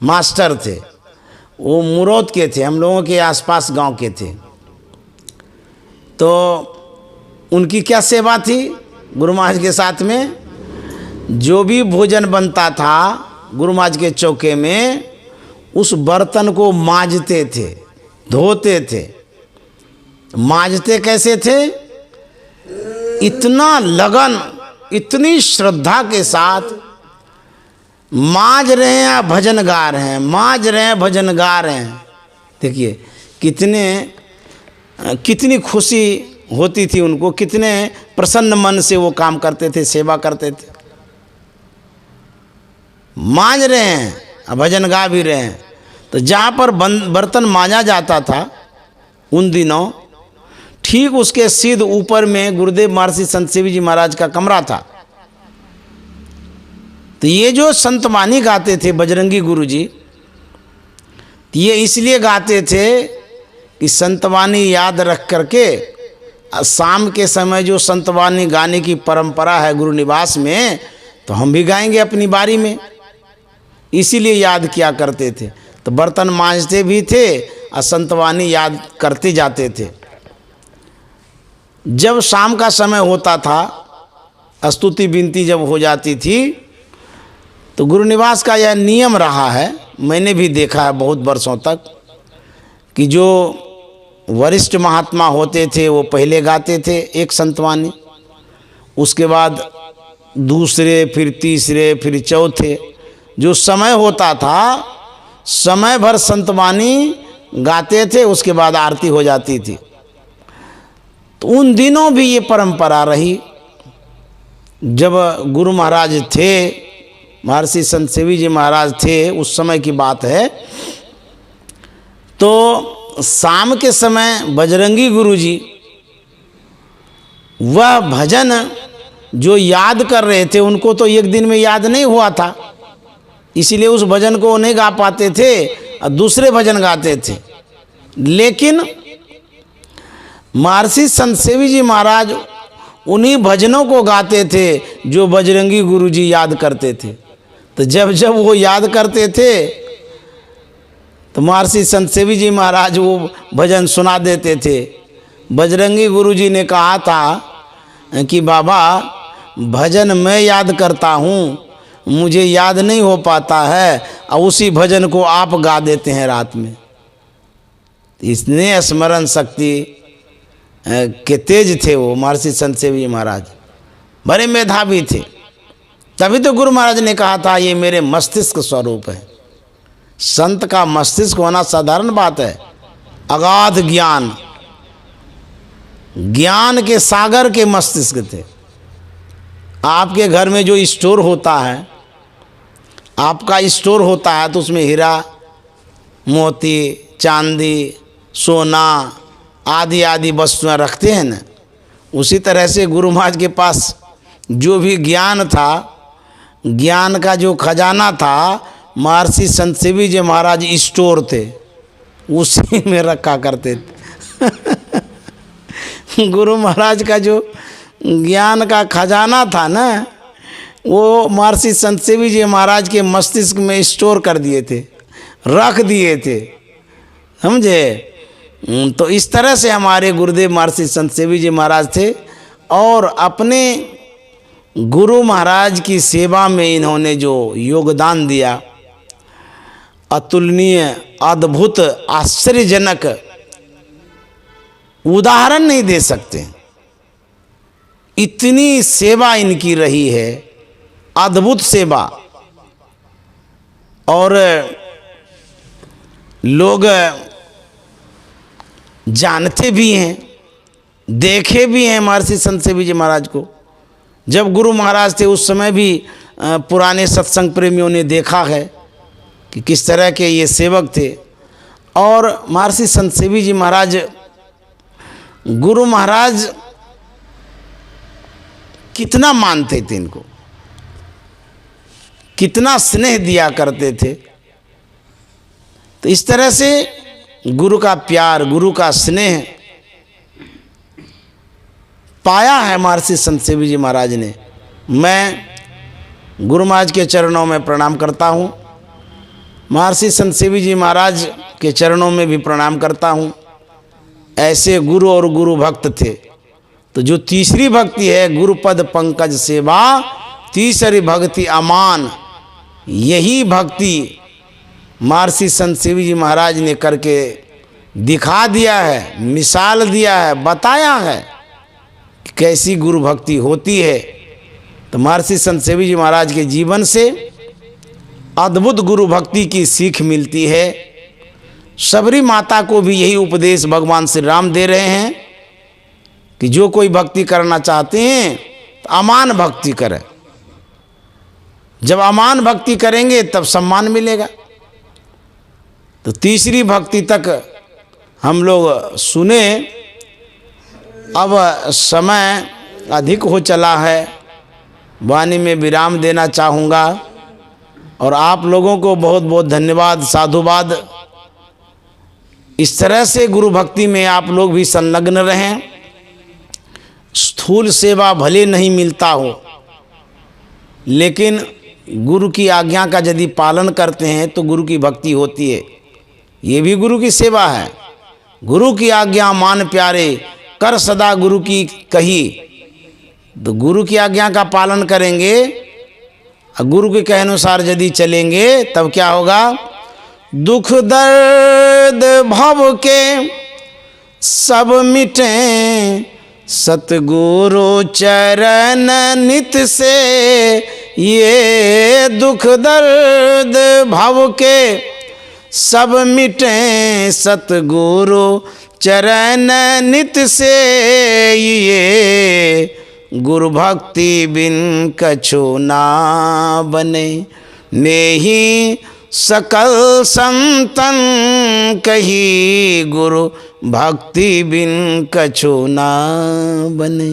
मास्टर थे। वो मुरौद के थे, हम लोगों के आसपास गांव के थे। तो उनकी क्या सेवा थी गुरु महाराज के साथ में? जो भी भोजन बनता था गुरु महाराज के चौके में, उस बर्तन को मांजते थे, धोते थे। मांजते कैसे थे? इतना लगन, इतनी श्रद्धा के साथ मांज रहे हैं या भजन गा रहे हैं, मांज रहे हैं भजन गा रहे हैं। देखिए कितनी खुशी होती थी उनको, कितने प्रसन्न मन से वो काम करते थे, सेवा करते थे। मांज रहे हैं, भजन गा भी रहे हैं। तो जहाँ पर बर्तन मांजा जाता था उन दिनों, ठीक उसके सीध ऊपर में गुरुदेव महर्षि संत सेवी जी महाराज का कमरा था। तो ये जो संत वाणी गाते थे बजरंगी गुरु जी, ये इसलिए गाते थे कि संत वाणी याद रख करके शाम के समय जो संत वाणी गाने की परंपरा है गुरु निवास में, तो हम भी गाएंगे अपनी बारी में, इसीलिए याद किया करते थे। तो बर्तन मांजते भी थे और संत वाणी याद करते जाते थे। जब शाम का समय होता था, स्तुति विनती जब हो जाती थी, तो गुरु निवास का यह नियम रहा है, मैंने भी देखा है बहुत वर्षों तक, कि जो वरिष्ठ महात्मा होते थे वो पहले गाते थे एक संतवाणी, उसके बाद दूसरे, फिर तीसरे, फिर चौथे। जो समय होता था समय भर संतवाणी गाते थे, उसके बाद आरती हो जाती थी। तो उन दिनों भी ये परंपरा रही। जब गुरु महाराज थे, महर्षि संत सेवी जी महाराज थे, उस समय की बात है। तो शाम के समय बजरंगी गुरु जी वह भजन जो याद कर रहे थे, उनको तो एक दिन में याद नहीं हुआ था, इसीलिए उस भजन को नहीं गा पाते थे और दूसरे भजन गाते थे। लेकिन महर्षि संत सेवी जी महाराज उन्हीं भजनों को गाते थे जो बजरंगी गुरु जी याद करते थे। तो जब जब वो याद करते थे तो महर्षि संत सेवी जी महाराज वो भजन सुना देते थे। बजरंगी गुरु जी ने कहा था कि बाबा भजन मैं याद करता हूँ, मुझे याद नहीं हो पाता है, और उसी भजन को आप गा देते हैं रात में। इसने स्मरण शक्ति के तेज थे वो महर्षि संत सेवी जी महाराज, बड़े मेधावी थे। तभी तो गुरु महाराज ने कहा था ये मेरे मस्तिष्क स्वरूप है। संत का मस्तिष्क होना साधारण बात है। अगाध ज्ञान, ज्ञान के सागर के मस्तिष्क थे। आपके घर में जो स्टोर होता है, आपका स्टोर होता है, तो उसमें हीरा मोती चांदी सोना आदि आदि वस्तुएं रखते हैं ना। उसी तरह से गुरु महाराज के पास जो भी ज्ञान था, ज्ञान का जो खजाना था, महर्षि संत सेवी जी महाराज स्टोर थे, उसी में रखा करते थे। गुरु महाराज का जो ज्ञान का खजाना था ना, वो महर्षि संत सेवी जी महाराज के मस्तिष्क में स्टोर कर दिए थे, रख दिए थे, समझे। तो इस तरह से हमारे गुरुदेव महर्षि संत सेवी जी महाराज थे। और अपने गुरु महाराज की सेवा में इन्होंने जो योगदान दिया, अतुलनीय, अद्भुत, आश्चर्यजनक, उदाहरण नहीं दे सकते। इतनी सेवा इनकी रही है, अद्भुत सेवा। और लोग जानते भी हैं, देखे भी हैं महर्षि संत सेवी जी महाराज को। जब गुरु महाराज थे उस समय भी पुराने सत्संग प्रेमियों ने देखा है कि किस तरह के ये सेवक थे। और महर्षि संत सेवी जी महाराज, गुरु महाराज कितना मानते थे इनको, कितना स्नेह दिया करते थे। तो इस तरह से गुरु का प्यार, गुरु का स्नेह पाया है महर्षि संत सेवी जी महाराज ने। मैं गुरु महाराज के चरणों में प्रणाम करता हूँ। महर्षि संत सेवी जी महाराज के चरणों में भी प्रणाम करता हूँ। ऐसे गुरु और गुरु भक्त थे। तो जो तीसरी भक्ति है गुरुपद पंकज सेवा, तीसरी भक्ति अमान, यही भक्ति महर्षि संत सेवी जी महाराज ने करके दिखा दिया है, मिसाल दिया है, बताया है कि कैसी गुरु भक्ति होती है। तो महर्षि संत सेवी जी महाराज के जीवन से अद्भुत गुरु भक्ति की सीख मिलती है। शबरी माता को भी यही उपदेश भगवान श्री राम दे रहे हैं कि जो कोई भक्ति करना चाहते हैं तो अमान भक्ति करें। जब अमान भक्ति करेंगे तब सम्मान मिलेगा। तो तीसरी भक्ति तक हम लोग सुने। अब समय अधिक हो चला है, वाणी में विराम देना चाहूँगा। और आप लोगों को बहुत बहुत धन्यवाद, साधुवाद। इस तरह से गुरु भक्ति में आप लोग भी संलग्न रहें। स्थूल सेवा भले नहीं मिलता हो, लेकिन गुरु की आज्ञा का यदि पालन करते हैं तो गुरु की भक्ति होती है। ये भी गुरु की सेवा है। गुरु की आज्ञा मान प्यारे, कर सदा गुरु की कही। तो गुरु की आज्ञा का पालन करेंगे, गुरु के कहे अनुसार यदि चलेंगे तब क्या होगा? दुख दर्द भव के सब मिटें, सतगुरु चरण नित से। ये दुख दर्द भव के सब मिटें, सतगुरु चरण नित से। ये गुरु भक्ति बिन कछु ना बने, नेहि सकल संतन कही। गुरु भक्ति बिन कछु ना बने।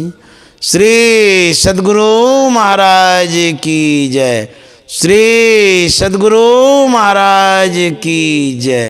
श्री सद्गुरु महाराज की जय। श्री सद्गुरु महाराज की जय।